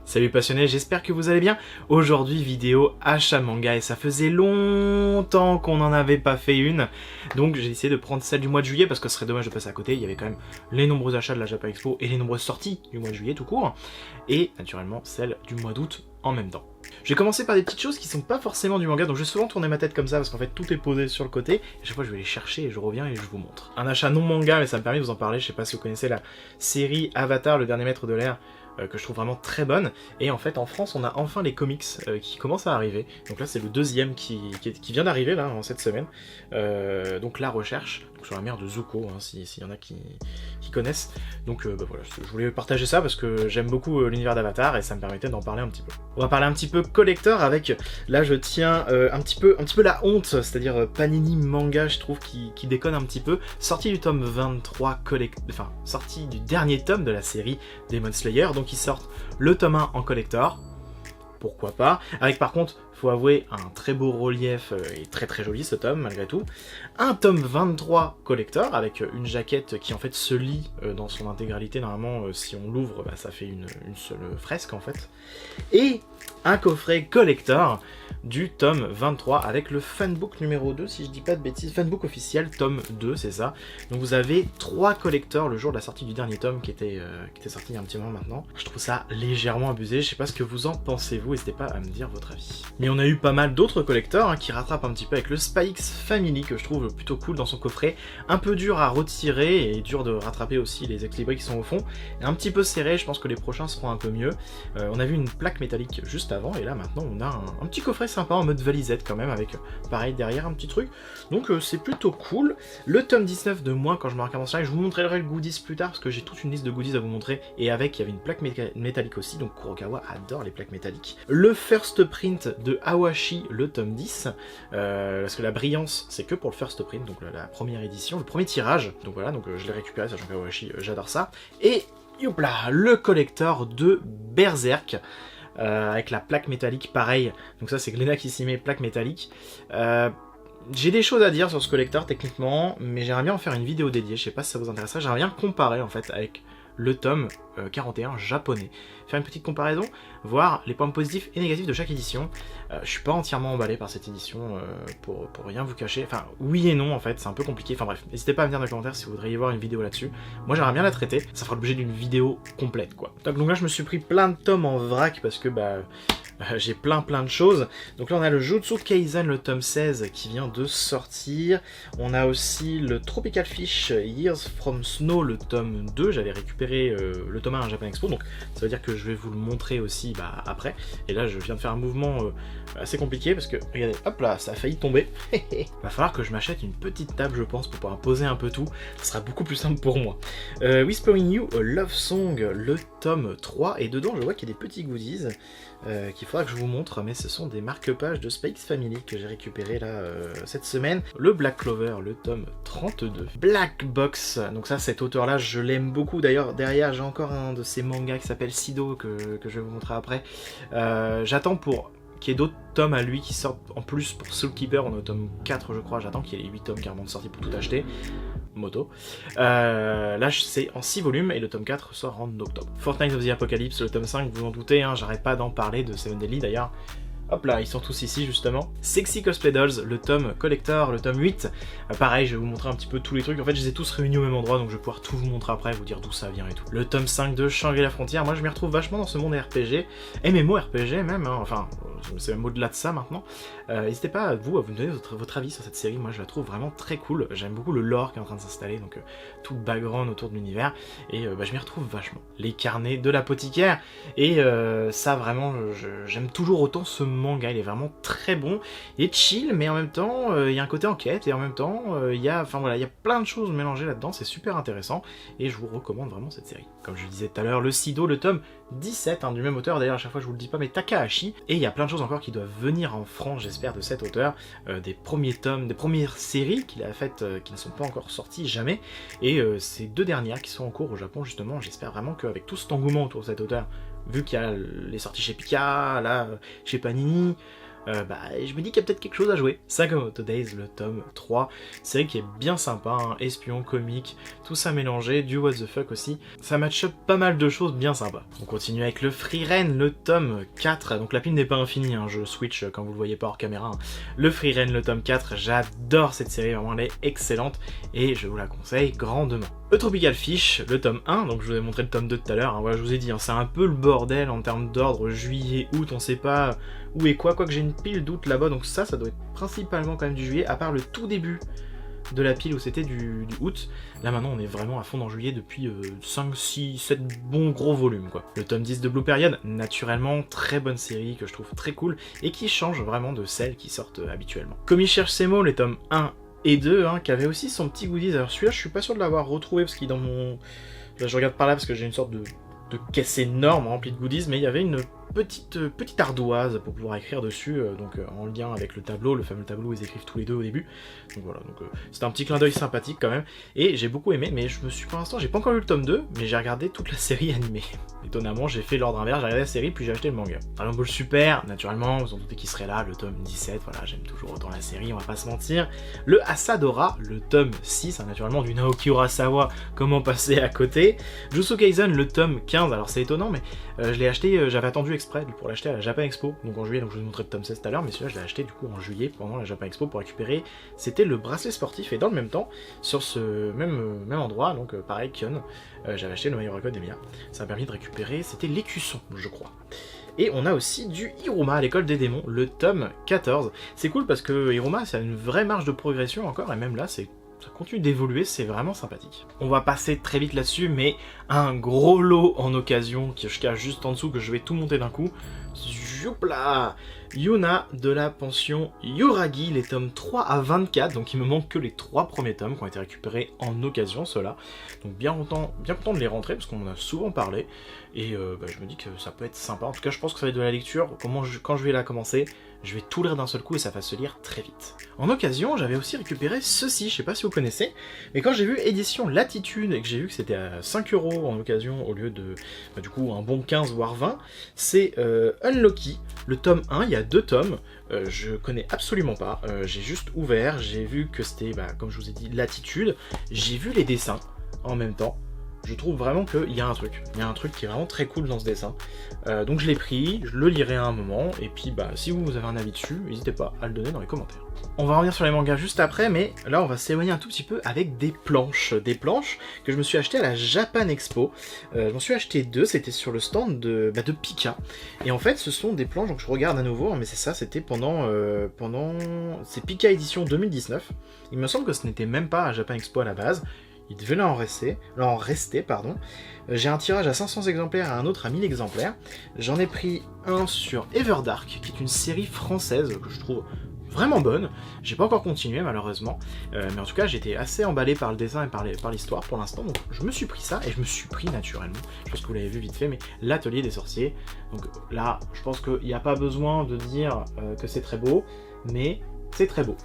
Salut passionnés, j'espère que vous allez bien. Aujourd'hui vidéo achat manga et ça faisait longtemps qu'on n'en avait pas fait une. Donc j'ai essayé de prendre celle du mois de juillet parce que ce serait dommage de passer à côté. Il y avait quand même les nombreux achats de la Japan Expo et les nombreuses sorties du mois de juillet tout court. Et naturellement celle du mois d'août en même temps. Je vais commencer par des petites choses qui sont pas forcément du manga, donc je vais souvent tourner ma tête comme ça parce qu'en fait tout est posé sur le côté. Et chaque fois je vais les chercher et je reviens et je vous montre. Un achat non manga, mais ça me permet de vous en parler. Je sais pas si vous connaissez la série Avatar, le dernier maître de l'air, que je trouve vraiment très bonne. Et en fait en France on a enfin les comics qui commencent à arriver. Donc là c'est le deuxième qui vient d'arriver là en cette semaine. Donc la recherche, donc sur la mer de Zuko, hein, s'il y en a qui connaissent. Donc voilà, je voulais partager ça parce que j'aime beaucoup l'univers d'Avatar et ça me permettait d'en parler un petit peu. On va parler un petit peu collector avec, là je tiens un petit peu la honte, c'est-à-dire Panini Manga, je trouve qui déconne un petit peu. Sortie du tome 23 enfin sortie du dernier tome de la série Demon Slayer, donc ils sortent le tome 1 en collector, pourquoi pas, avec par contre, faut avouer, un très beau relief et très joli ce tome malgré tout, un tome 23 collector avec une jaquette qui en fait se lit dans son intégralité, normalement si on l'ouvre bah, ça fait une seule fresque en fait, et un coffret collector du tome 23 avec le fanbook numéro 2 si je dis pas de bêtises, fanbook officiel tome 2 c'est ça. Donc vous avez 3 collectors le jour de la sortie du dernier tome qui était sorti il y a un petit moment maintenant. Je trouve ça légèrement abusé, je sais pas ce que vous en pensez vous, n'hésitez pas à me dire votre avis. Mais on a eu pas mal d'autres collectors hein, qui rattrapent un petit peu avec le Spy X Family que je trouve plutôt cool dans son coffret, un peu dur à retirer et dur de rattraper aussi les ex-libris qui sont au fond, et un petit peu serré, je pense que les prochains seront un peu mieux. On a vu une plaque métallique juste avant et là maintenant on a un petit coffret sympa en mode valisette quand même avec pareil derrière un petit truc, donc c'est plutôt cool. Le tome 19 de moi quand je me regarde en slide, je vous montrerai le goodies plus tard parce que j'ai toute une liste de goodies à vous montrer, et avec il y avait une plaque métallique aussi, donc Kurokawa adore les plaques métalliques. Le first print de Awashi, le tome 10, parce que la brillance c'est que pour le first print, donc la première édition, le premier tirage, donc voilà, donc je l'ai récupéré sachant qu'Awashi j'adore ça, et youpla, le collector de Berserk, avec la plaque métallique pareil, donc ça c'est Glénat qui s'y met, plaque métallique. J'ai des choses à dire sur ce collector techniquement, mais j'aimerais bien en faire une vidéo dédiée, je sais pas si ça vous intéresserait, j'aimerais bien comparer en fait avec le tome 41 japonais. Faire une petite comparaison, voir les points positifs et négatifs de chaque édition. Je suis pas entièrement emballé par cette édition, pour rien vous cacher. Enfin, oui et non en fait, c'est un peu compliqué. Enfin bref, n'hésitez pas à me dire dans les commentaires si vous voudriez voir une vidéo là-dessus. Moi j'aimerais bien la traiter, ça fera l'objet d'une vidéo complète quoi. Donc là je me suis pris plein de tomes en vrac parce que j'ai plein de choses. Donc là on a le Jutsu Kaisen le tome 16 qui vient de sortir. On a aussi le Tropical Fish Years from Snow le tome 2. J'avais récupéré le tome 1 à Japan Expo, donc ça veut dire que je vais vous le montrer aussi après. Et là je viens de faire un mouvement assez compliqué parce que regardez, hop là, ça a failli tomber. Va falloir que je m'achète une petite table je pense pour pouvoir poser un peu tout. Ça sera beaucoup plus simple pour moi. Whispering You a Love Song le tome 3, et dedans je vois qu'il y a des petits goodies qu'il faudra que je vous montre, mais ce sont des marque-pages de Spy X Family que j'ai récupéré là cette semaine. Le Black Clover, le tome 32. Black Box, donc ça cet auteur là je l'aime beaucoup, d'ailleurs derrière j'ai encore un de ces mangas qui s'appelle Sido que je vais vous montrer après. J'attends pour qu'il y ait d'autres tomes à lui qui sortent en plus pour Soul Keeper, on est au tome 4 je crois, j'attends qu'il y ait les 8 tomes carrément de sortie pour tout acheter. Moto. Là c'est en 6 volumes et le tome 4 sort en octobre. Fortnite of the Apocalypse, le tome 5, vous en doutez, hein, j'arrête pas d'en parler de Seven Deadly d'ailleurs. Hop là, ils sont tous ici justement. Sexy Cosplay Dolls, le tome collector, le tome 8. Pareil, je vais vous montrer un petit peu tous les trucs. En fait, je les ai tous réunis au même endroit, donc je vais pouvoir tout vous montrer après, vous dire d'où ça vient et tout. Le tome 5 de Shangri-La Frontière, moi je m'y retrouve vachement dans ce monde RPG. MMORPG même, hein, enfin, c'est même au-delà de ça maintenant. N'hésitez pas, vous, à vous donner votre avis sur cette série. Moi je la trouve vraiment très cool. J'aime beaucoup le lore qui est en train de s'installer, donc tout le background autour de l'univers. Et je m'y retrouve vachement. Les carnets de l'apothicaire. Et ça vraiment, j'aime toujours autant ce manga, il est vraiment très bon, il est chill, mais en même temps il y a un côté enquête, et en même temps il y a plein de choses mélangées là-dedans, c'est super intéressant, et je vous recommande vraiment cette série. Comme je le disais tout à l'heure, le Sido, le tome 17, hein, du même auteur, d'ailleurs à chaque fois je vous le dis pas, mais Takahashi, et il y a plein de choses encore qui doivent venir en France, j'espère, de cet auteur, des premiers tomes, des premières séries qu'il a faites, qui ne sont pas encore sorties jamais, et ces 2 dernières qui sont en cours au Japon justement, j'espère vraiment qu'avec tout cet engouement autour de cet auteur, vu qu'il y a les sorties chez Pika, là, chez Panini, je me dis qu'il y a peut-être quelque chose à jouer. Sakamoto Days, le tome 3, série qui est bien sympa, hein, espion, comique, tout ça mélangé, du what the fuck aussi. Ça match up pas mal de choses bien sympas. On continue avec le Frieren, le tome 4, donc la pile n'est pas infinie, hein, je switch quand vous le voyez pas hors caméra. Hein. Le Frieren, le tome 4, j'adore cette série, vraiment elle est excellente, et je vous la conseille grandement. Le Tropical Fish, le tome 1, donc je vous ai montré le tome 2 tout à l'heure, hein, voilà, je vous ai dit, hein, c'est un peu le bordel en termes d'ordre, juillet, août, on sait pas où et quoi, quoique j'ai une pile d'août là-bas, donc ça doit être principalement quand même du juillet, à part le tout début de la pile où c'était du août. Là maintenant on est vraiment à fond dans juillet depuis 5, 6, 7 bons gros volumes quoi. Le tome 10 de Blue Period, naturellement, très bonne série que je trouve très cool, et qui change vraiment de celles qui sortent habituellement. Komi cherche ses mots, les tomes 1 et 2, hein, qui avait aussi son petit goodies. Alors celui-là, je suis pas sûr de l'avoir retrouvé parce qu'il est dans mon... Là, je regarde par là parce que j'ai une sorte de caisse énorme remplie de goodies, mais il y avait une petite ardoise pour pouvoir écrire dessus, en lien avec le tableau, le fameux tableau où ils écrivent tous les deux au début. Donc voilà, c'était un petit clin d'œil sympathique quand même, et j'ai beaucoup aimé, mais pour l'instant, j'ai pas encore lu le tome 2, mais j'ai regardé toute la série animée. Étonnamment, j'ai fait l'ordre inverse, j'ai regardé la série, puis j'ai acheté le manga. Dragon Ball Super, naturellement, vous en doutez qu'il serait là, le tome 17, voilà, j'aime toujours autant la série, on va pas se mentir. Le Asadora, le tome 6, hein, naturellement, du Naoki Urasawa, comment passer à côté. Jujutsu Kaisen, le tome 15, alors c'est étonnant, mais je l'ai acheté, j'avais attendu exprès pour l'acheter à la Japan Expo, donc en juillet, donc je vous ai montré le tome 16 tout à l'heure, mais celui-là je l'ai acheté du coup en juillet pendant la Japan Expo pour récupérer, c'était le bracelet sportif, et dans le même temps, sur ce même endroit, donc pareil, Kion, j'avais acheté le My Hero Academia, ça m'a permis de récupérer, c'était l'écusson, je crois. Et on a aussi du Hiruma à l'école des démons, le tome 14. C'est cool parce que Hiruma, ça a une vraie marge de progression encore, et même là, ça continue d'évoluer, c'est vraiment sympathique. On va passer très vite là-dessus, mais un gros lot en occasion, qui je cache juste en dessous, que je vais tout monter d'un coup. Youpla, Yuna de la pension Yoragi, les tomes 3 à 24, donc il me manque que les 3 premiers tomes qui ont été récupérés en occasion, ceux-là. Donc bien content de les rentrer, parce qu'on en a souvent parlé, et je me dis que ça peut être sympa. En tout cas, je pense que ça va être de la lecture, quand je vais la commencer, je vais tout lire d'un seul coup et ça va se lire très vite. En occasion, j'avais aussi récupéré ceci, je sais pas si vous connaissez, mais quand j'ai vu édition Latitude et que j'ai vu que c'était à 5 € en occasion au lieu de, du coup, un bon 15 voire 20, c'est Unlucky, le tome 1, il y a 2 tomes, je connais absolument pas, j'ai juste ouvert, j'ai vu que c'était, comme je vous ai dit, Latitude, j'ai vu les dessins en même temps. Je trouve vraiment qu'il y a un truc qui est vraiment très cool dans ce dessin. Donc je l'ai pris, je le lirai à un moment, et puis si vous avez un avis dessus, n'hésitez pas à le donner dans les commentaires. On va revenir sur les mangas juste après, mais là on va s'éloigner un tout petit peu avec des planches que je me suis acheté à la Japan Expo. Je m'en suis acheté 2, c'était sur le stand de Pika, et en fait ce sont des planches, donc je regarde à nouveau, mais c'est ça, c'était pendant c'est Pika édition 2019, il me semble que ce n'était même pas à Japan Expo à la base. Il devait là en rester, pardon. J'ai un tirage à 500 exemplaires et un autre à 1000 exemplaires. J'en ai pris un sur Everdark, qui est une série française que je trouve vraiment bonne. J'ai pas encore continué malheureusement, mais en tout cas j'étais assez emballé par le dessin et par l'histoire pour l'instant, donc je me suis pris ça, et je me suis pris naturellement, je pense que vous l'avez vu vite fait, mais l'Atelier des Sorciers. Donc là, je pense qu'il n'y a pas besoin de dire que c'est très beau, mais c'est très beau.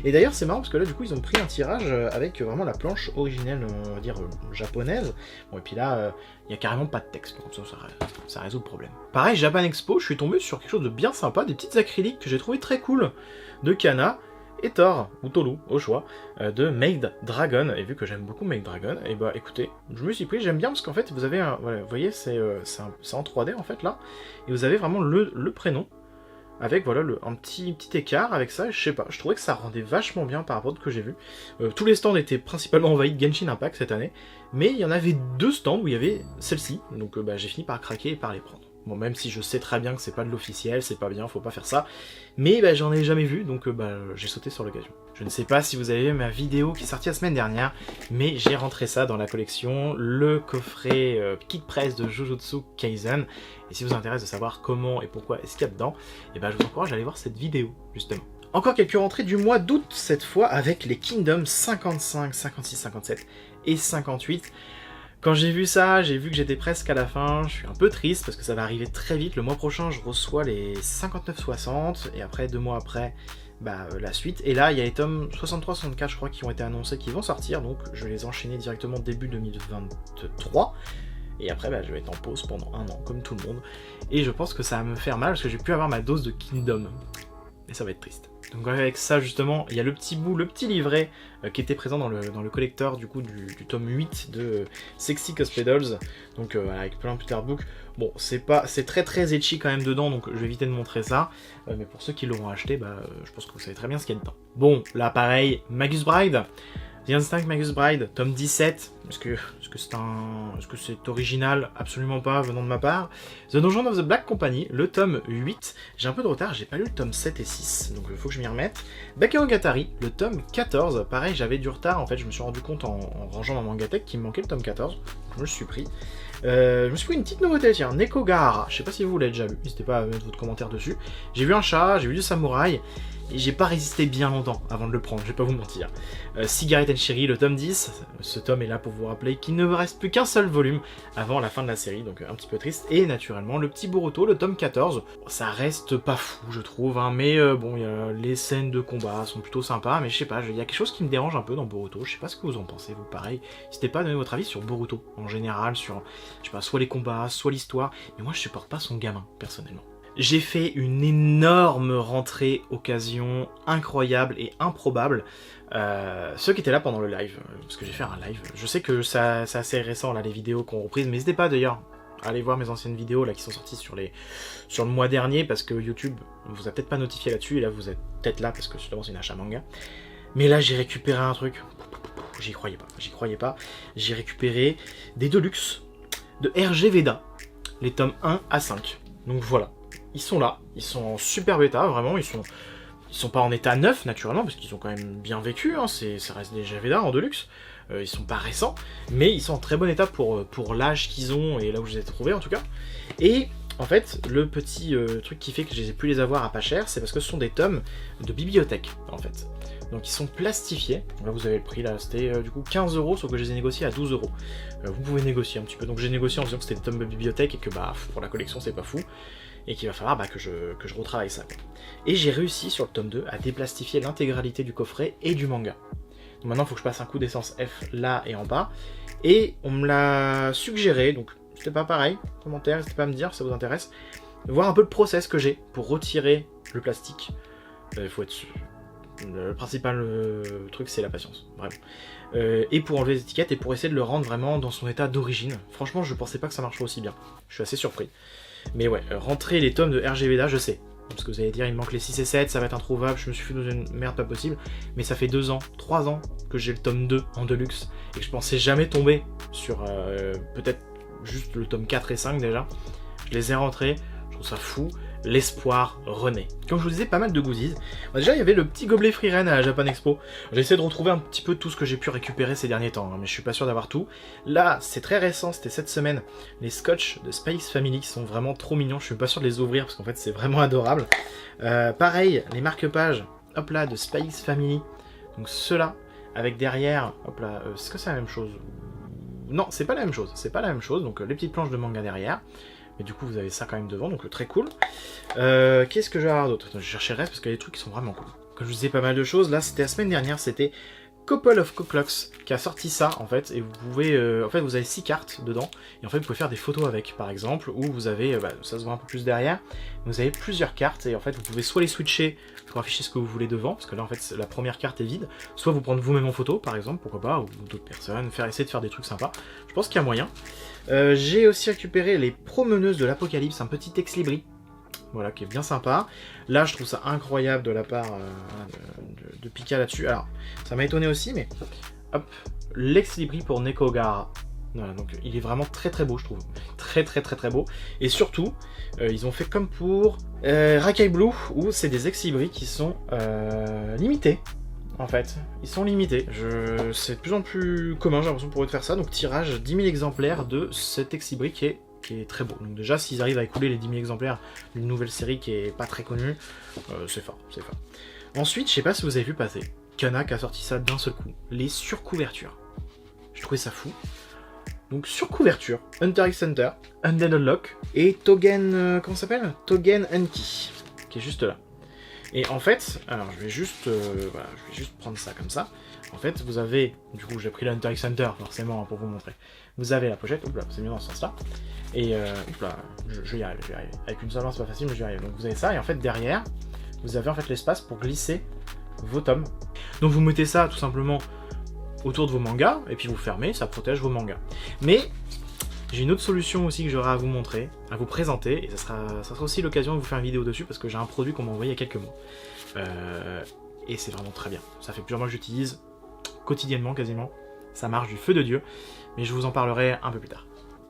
Et d'ailleurs c'est marrant parce que là du coup ils ont pris un tirage avec vraiment la planche originelle, on va dire japonaise. Bon, et puis là il n'y a carrément pas de texte, donc ça résout le problème. Pareil, Japan Expo, je suis tombé sur quelque chose de bien sympa, des petites acryliques que j'ai trouvé très cool, de Kana et Thor, ou Tolu, au choix, de Maid Dragon. Et vu que j'aime beaucoup Maid Dragon, et écoutez, je me suis pris, j'aime bien parce qu'en fait vous avez voilà, vous voyez c'est en 3D en fait là, et vous avez vraiment le prénom, avec voilà un petit écart avec ça, je sais pas, je trouvais que ça rendait vachement bien par rapport à ce que j'ai vu. Tous les stands étaient principalement envahis de Genshin Impact cette année, mais il y en avait 2 stands où il y avait celle-ci, donc j'ai fini par craquer et par les prendre. Bon, même si je sais très bien que c'est pas de l'officiel, c'est pas bien, faut pas faire ça, mais j'en ai jamais vu, donc j'ai sauté sur l'occasion. Je ne sais pas si vous avez vu ma vidéo qui est sortie la semaine dernière, mais j'ai rentré ça dans la collection, le coffret kit press de Jujutsu Kaisen, et si vous intéresse de savoir comment et pourquoi est-ce qu'il y a dedans, je vous encourage à aller voir cette vidéo, justement. Encore quelques rentrées du mois d'août, cette fois, avec les Kingdoms 55, 56, 57 et 58. Quand j'ai vu ça, j'ai vu que j'étais presque à la fin, je suis un peu triste parce que ça va arriver très vite. Le mois prochain, je reçois les 59-60 et après, 2 mois après, la suite. Et là, il y a les tomes 63-64, je crois, qui ont été annoncés, qui vont sortir, donc je vais les enchaîner directement début 2023. Et après, bah, je vais être en pause pendant 1 an, comme tout le monde. Et je pense que ça va me faire mal, parce que j'ai pu avoir ma dose de Kingdom. Et ça va être triste. Donc avec ça, justement, il y a le petit bout, le petit livret qui était présent dans le collector du coup du tome 8 de Sexy Cosplay Dolls. Donc avec plein de Peterbook. Bon, c'est très très etchi quand même dedans, donc je vais éviter de montrer ça. Mais pour ceux qui l'auront acheté, bah, je pense que vous savez très bien ce qu'il y a dedans. Bon, là pareil, Magus Bride. The Instinct Magus Bride, tome 17. Est-ce que c'est original? Absolument pas, venant de ma part. The Dungeon of the Black Company, le tome 8. J'ai un peu de retard, j'ai pas lu le tome 7 et 6, donc il faut que je m'y remette. Bakemonogatari, le tome 14. Pareil, j'avais du retard, en fait, je me suis rendu compte en rangeant ma mangatech qu'il me manquait le tome 14. Donc je me le suis pris. Je me suis pris une petite nouveauté, tiens, Neko Gahara. Je sais pas si vous l'avez déjà lu, n'hésitez pas à mettre votre commentaire dessus. J'ai vu un chat, j'ai vu du samouraï. Et j'ai pas résisté bien longtemps avant de le prendre, je vais pas vous mentir. Cigarette and Cherry, le tome 10. Ce tome est là pour vous rappeler qu'il ne me reste plus qu'un seul volume avant la fin de la série, donc un petit peu triste. Et naturellement, le petit Boruto, le tome 14. Ça reste pas fou, je trouve, hein, mais bon, les scènes de combat sont plutôt sympas, mais je sais pas, il y a quelque chose qui me dérange un peu dans Boruto. Je sais pas ce que vous en pensez, vous, pareil. N'hésitez pas à donner votre avis sur Boruto, en général, sur, je sais pas, soit les combats, soit l'histoire. Mais moi, je supporte pas son gamin, personnellement. J'ai fait une énorme rentrée occasion incroyable et improbable. Ceux qui étaient là pendant le live, parce que j'ai fait un live, je sais que c'est assez récent là les vidéos qu'on reprise, mais n'hésitez pas d'ailleurs à aller voir mes anciennes vidéos là qui sont sorties sur le mois dernier, parce que YouTube vous a peut-être pas notifié là-dessus, et là vous êtes peut-être là parce que justement c'est une achat manga. Mais là j'ai récupéré un truc, j'y croyais pas. J'ai récupéré des Deluxe de RG Veda, les tomes 1 à 5. Donc voilà. Ils sont là, ils sont en super bêta, vraiment, ils sont pas en état neuf, naturellement, parce qu'ils ont quand même bien vécu, hein, ça reste des Veda en Deluxe, ils sont pas récents, mais ils sont en très bon état pour l'âge qu'ils ont, et là où je les ai trouvés en tout cas. Et en fait, le petit truc qui fait que je les ai pu les avoir à pas cher, c'est parce que ce sont des tomes de bibliothèque, en fait. Donc ils sont plastifiés, là vous avez le prix, là c'était du coup 15 €, sauf que je les ai négociés à 12 €. Vous pouvez négocier un petit peu, donc j'ai négocié en disant que c'était des tomes de bibliothèque, et que bah pour la collection c'est pas fou. Et qu'il va falloir bah, que je retravaille ça. Quoi. Et j'ai réussi sur le tome 2 à déplastifier l'intégralité du coffret et du manga. Donc maintenant il faut que je passe un coup d'essence F là et en bas. Et on me l'a suggéré, donc c'était pas pareil, commentaire, n'hésitez pas à me dire si ça vous intéresse. Voir un peu le process que j'ai pour retirer le plastique. Il faut être sûr. Le principal truc c'est la patience, vraiment. Et pour enlever les étiquettes et pour essayer de le rendre vraiment dans son état d'origine. Franchement je pensais pas que ça marcherait aussi bien. Je suis assez surpris. Mais ouais, rentrer les tomes de RG Veda, je sais. Parce que vous allez dire, il me manque les 6 et 7, ça va être introuvable, je me suis fait dans une merde pas possible. Mais ça fait 2 ans, 3 ans que j'ai le tome 2 en Deluxe. Et que je pensais jamais tomber sur peut-être juste le tome 4 et 5 déjà. Je les ai rentrés, je trouve ça fou. L'espoir renaît. Comme je vous disais, pas mal de goodies. Déjà, il y avait le petit gobelet Freeren à la Japan Expo. J'ai essayé de retrouver un petit peu tout ce que j'ai pu récupérer ces derniers temps, hein, mais je suis pas sûr d'avoir tout. Là, c'est très récent, c'était cette semaine. Les scotch de Spice Family qui sont vraiment trop mignons. Je suis pas sûr de les ouvrir parce qu'en fait, c'est vraiment adorable. Pareil, les marque-pages, hop là, de Spice Family. Donc ceux-là, avec derrière, hop là, est-ce que c'est la même chose? Non, c'est pas la même chose. C'est pas la même chose. Donc les petites planches de manga derrière. Mais du coup, vous avez ça quand même devant, donc très cool. Qu'est-ce que je vais avoir d'autre? Je cherchais le reste parce qu'il y a des trucs qui sont vraiment cool. Comme je vous disais, pas mal de choses. Là, c'était la semaine dernière, c'était Couple of Coclocks qui a sorti ça, en fait. Et vous pouvez... en fait, vous avez 6 cartes dedans. Et en fait, vous pouvez faire des photos avec, par exemple. Ou vous avez... ça se voit un peu plus derrière. Vous avez plusieurs cartes. Et en fait, vous pouvez soit les switcher pour afficher ce que vous voulez devant. Parce que là, en fait, la première carte est vide. Soit vous prendre vous-même en photo, par exemple, pourquoi pas. Ou d'autres personnes. Essayer de faire des trucs sympas. Je pense qu'il y a moyen. J'ai aussi récupéré les Promeneuses de l'Apocalypse, un petit ex-libri, voilà, qui est bien sympa. Là, je trouve ça incroyable de la part de Pika là-dessus. Alors, ça m'a étonné aussi, mais hop, l'ex-libri pour Neko Gahara. Voilà, donc il est vraiment très très beau, je trouve. Très beau. Et surtout, ils ont fait comme pour Rakai Blue, où c'est des ex-libris qui sont limités. En fait, ils sont limités. C'est de plus en plus commun, j'ai l'impression, pour eux de faire ça. Donc tirage 10 000 exemplaires de cet ex-libri qui est très beau. Donc déjà, s'ils arrivent à écouler les 10 000 exemplaires d'une nouvelle série qui est pas très connue, c'est fort, c'est fort. Ensuite, je sais pas si vous avez vu passer, Kanak a sorti ça d'un seul coup. Les surcouvertures. Je trouvais ça fou. Donc surcouverture, Hunter x Hunter, Undead Unlock, et Togen... comment ça s'appelle? Togen Anki, qui est juste là. Et en fait, alors je vais juste prendre ça comme ça. En fait, vous avez, du coup j'ai pris le Hunter x Hunter forcément pour vous montrer. vous avez la pochette, oups là, c'est mieux dans ce sens-là, et oups là, je vais y arriver, avec une seule main c'est pas facile, mais je vais y arriver. Donc vous avez ça, et en fait derrière, vous avez en fait l'espace pour glisser vos tomes. Donc vous mettez ça tout simplement autour de vos mangas, et puis vous fermez, ça protège vos mangas. Mais j'ai une autre solution aussi que j'aurai à vous montrer, à vous présenter, et ça sera aussi l'occasion de vous faire une vidéo dessus, parce que j'ai un produit qu'on m'a envoyé il y a quelques mois. Et c'est vraiment très bien. Ça fait plusieurs mois que j'utilise, quotidiennement quasiment. Ça marche du feu de Dieu, mais je vous en parlerai un peu plus tard.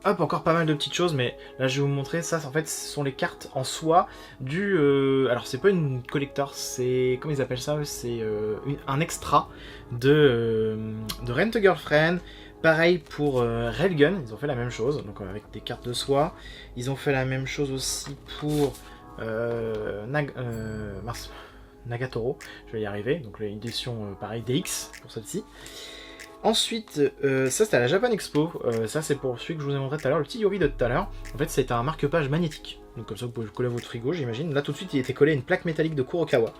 Hop, encore pas mal de petites choses, mais là je vais vous montrer, ça en fait ce sont les cartes en soi du... alors c'est pas une collector, c'est... comment ils appellent ça? C'est un extra de Rent a Girlfriend. Pareil pour Railgun, ils ont fait la même chose, donc avec des cartes de soie. Ils ont fait la même chose aussi pour Nagatoro, je vais y arriver, donc l'édition pareil DX pour celle-ci. Ensuite, ça c'était à la Japan Expo, ça c'est pour celui que je vous ai montré tout à l'heure, le petit Yuri de tout à l'heure. En fait c'est un marque-page magnétique, donc comme ça vous pouvez le coller à votre frigo j'imagine. Là tout de suite il était collé à une plaque métallique de Kurokawa,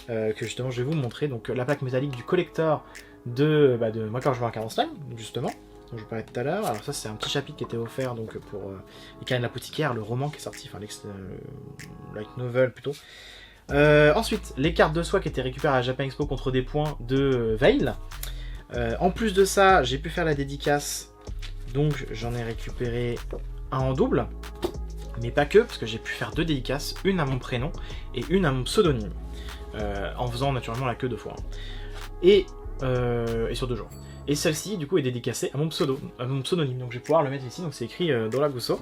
que justement je vais vous montrer, donc la plaque métallique du collector de moi quand je vois un Card Slime, justement, dont je vous parlais tout à l'heure. Alors ça c'est un petit chapitre qui était offert donc pour les Cannes de l'apothicaire, le roman qui est sorti, enfin light novel plutôt. Ensuite, les cartes de soie qui étaient récupérées à la Japan Expo contre des points de Veil. En plus de ça, j'ai pu faire la dédicace, donc j'en ai récupéré un en double, mais pas que, parce que j'ai pu faire 2 dédicaces, une à mon prénom et une à mon pseudonyme, en faisant naturellement la queue 2 fois. Et sur 2 jours. Et celle-ci, du coup, est dédicacée à mon pseudonyme, donc je vais pouvoir le mettre ici, donc c'est écrit Dolaguso.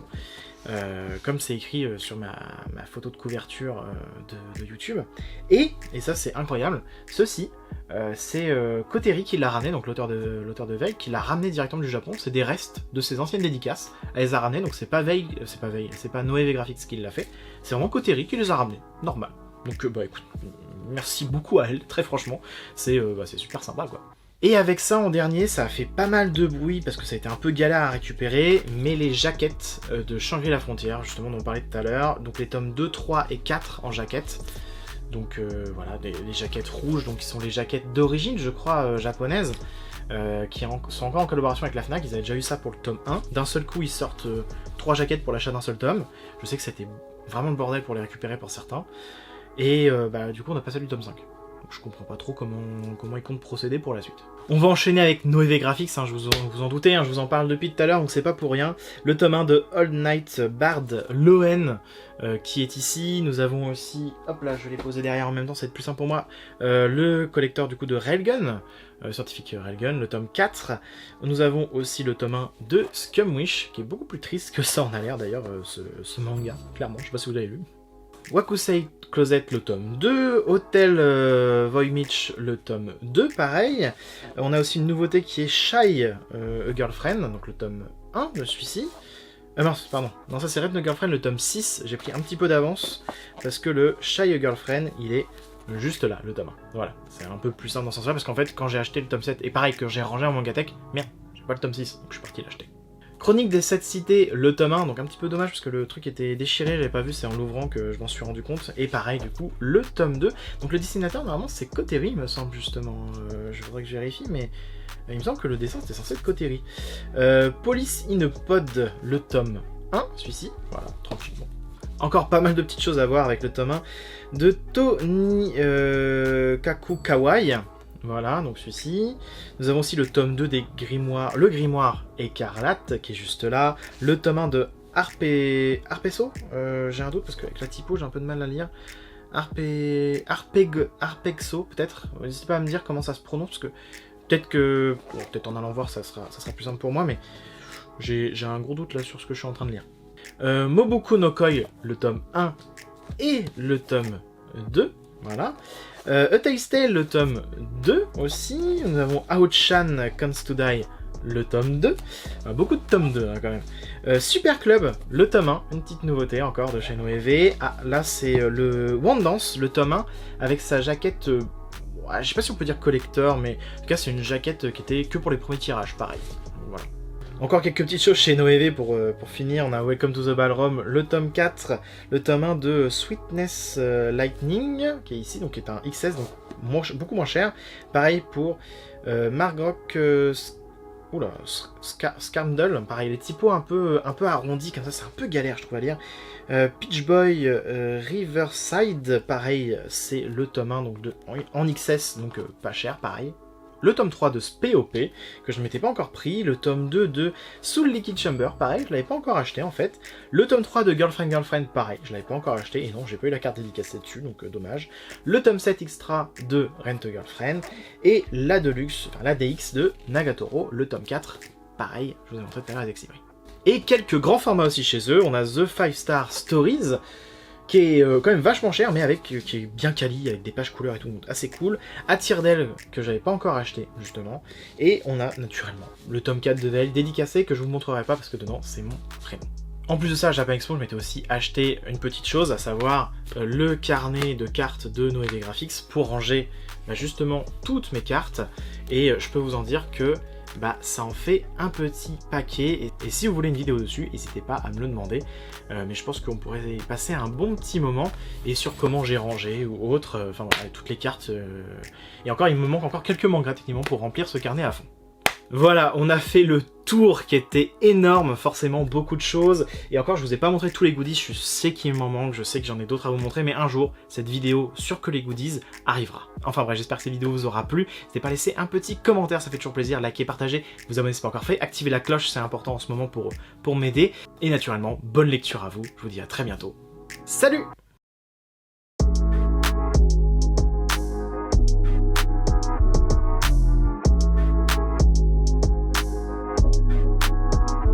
Comme c'est écrit sur ma photo de couverture de YouTube. Et ça c'est incroyable, ceci, c'est Koteri qui l'a ramené, donc l'auteur de Veil, qui l'a ramené directement du Japon. C'est des restes de ses anciennes dédicaces, elle les a ramenés, donc c'est pas Noévé Graphics qui l'a fait, c'est vraiment Koteri qui les a ramenés, normal. Donc bah écoute, merci beaucoup à elle, très franchement, c'est super sympa quoi. Et avec ça en dernier, ça a fait pas mal de bruit parce que ça a été un peu galère à récupérer, mais les jaquettes de Shangri-La Frontière, justement dont on parlait tout à l'heure, donc les tomes 2, 3 et 4 en jaquette. Donc voilà, les jaquettes rouges, donc qui sont les jaquettes d'origine, je crois, japonaises, qui sont encore en collaboration avec la Fnac. Ils avaient déjà eu ça pour le tome 1. D'un seul coup, ils sortent 3 jaquettes pour l'achat d'un seul tome. Je sais que c'était vraiment le bordel pour les récupérer pour certains. Et du coup, on a passé du tome 5. Donc, je comprends pas trop comment ils comptent procéder pour la suite. On va enchaîner avec Noévé Graphics, hein, vous en doutez, hein, je vous en parle depuis tout à l'heure, donc c'est pas pour rien. Le tome 1 de Old Night Bard Loen qui est ici. Nous avons aussi, hop là, je l'ai posé derrière en même temps, c'est plus simple pour moi, le collector du coup de Railgun, scientifique Railgun, le tome 4. Nous avons aussi le tome 1 de Scumwish, qui est beaucoup plus triste que ça en a l'air d'ailleurs, ce manga, clairement, je sais pas si vous l'avez lu. Wakusei Closet, le tome 2, Hotel Voynich, le tome 2, pareil. On a aussi une nouveauté qui est Shy a Girlfriend, donc le tome 1 de celui-ci. Mince, pardon, non ça c'est Red No Girlfriend, le tome 6, j'ai pris un petit peu d'avance, parce que le Shy a Girlfriend, il est juste là, le tome 1. Voilà, c'est un peu plus simple dans ce sens-là, parce qu'en fait, quand j'ai acheté le tome 7, et pareil que j'ai rangé en Mangatech, merde, j'ai pas le tome 6, donc je suis parti l'acheter. Chronique des 7 cités, le tome 1, donc un petit peu dommage parce que le truc était déchiré, j'avais pas vu, c'est en l'ouvrant que je m'en suis rendu compte. Et pareil du coup, le tome 2, donc le dessinateur normalement c'est Koteri il me semble justement, je voudrais que je vérifie, mais il me semble que le dessin c'était censé être Koteri. Police in a Pod, le tome 1, celui-ci, voilà, tranquillement. Encore pas mal de petites choses à voir avec le tome 1 de Toni Kaku Kawai. Voilà, donc celui-ci. Nous avons aussi le tome 2 des grimoires, le grimoire écarlate, qui est juste là. Le tome 1 de Arpeso, j'ai un doute parce qu'avec la typo, j'ai un peu de mal à lire. Arpexo, peut-être. N'hésitez pas à me dire comment ça se prononce, parce que peut-être en allant voir, ça sera plus simple pour moi, mais j'ai un gros doute là sur ce que je suis en train de lire. Moboku no Koi, le tome 1 et le tome 2, voilà. A Taste Tale, le tome 2 aussi. Nous avons Ao-chan Comes to Die, le tome 2. Beaucoup de tomes 2 hein, quand même. Super Club, le tome 1. Une petite nouveauté encore de chez Noévé. Ah, là c'est le One Dance, le tome 1, avec sa jaquette. Je sais pas si on peut dire collector, mais en tout cas c'est une jaquette qui était que pour les premiers tirages, pareil. Voilà. Encore quelques petites choses chez Noévé pour finir. On a Welcome to the Ballroom, le tome 4, le tome 1 de Sweetness Lightning, qui est ici, donc qui est un XS, donc beaucoup moins cher. Pareil pour Margrok Oula, Scandal, pareil, les typos un peu arrondis, comme ça, c'est un peu galère, je trouve, à lire. Peach Boy Riverside, pareil, c'est le tome 1, donc en XS, donc pas cher, pareil. Le tome 3 de SPOP, que je ne m'étais pas encore pris. Le tome 2 de Soul Liquid Chamber, pareil, je l'avais pas encore acheté en fait. Le tome 3 de Girlfriend, pareil, je l'avais pas encore acheté. Et non, j'ai pas eu la carte dédicacée dessus, donc dommage. Le tome 7 extra de Rent a Girlfriend. Et la Deluxe, enfin la DX de Nagatoro, le tome 4, pareil, je vous ai montré tout à l'heure avec Xibri. Et quelques grands formats aussi chez eux. On a The 5 Star Stories, qui est quand même vachement cher, mais qui est bien quali, avec des pages couleurs et tout, donc assez cool. À tire d'elle, que j'avais pas encore acheté, justement. Et on a, naturellement, le tome 4 de Veil, dédicacé, que je vous montrerai pas, parce que dedans, c'est mon prénom. En plus de ça, à Japan Expo, je m'étais aussi acheté une petite chose, à savoir le carnet de cartes de Noévé Graphics, pour ranger, justement, toutes mes cartes. Et je peux vous en dire que ça en fait un petit paquet, et si vous voulez une vidéo dessus, n'hésitez pas à me le demander, mais je pense qu'on pourrait passer un bon petit moment, et sur comment j'ai rangé, ou autre, enfin voilà, toutes les cartes, et encore, il me manque encore quelques mangas techniquement pour remplir ce carnet à fond. Voilà, on a fait le tour qui était énorme, forcément beaucoup de choses, et encore je vous ai pas montré tous les goodies, je sais qu'il m'en manque, je sais que j'en ai d'autres à vous montrer, mais un jour, cette vidéo sur que les goodies arrivera. Enfin bref, j'espère que cette vidéo vous aura plu, n'hésitez pas à laisser un petit commentaire, ça fait toujours plaisir, likez, partagez, vous abonnez si ce n'est pas encore fait, activez la cloche, c'est important en ce moment pour m'aider, et naturellement, bonne lecture à vous, je vous dis à très bientôt, salut!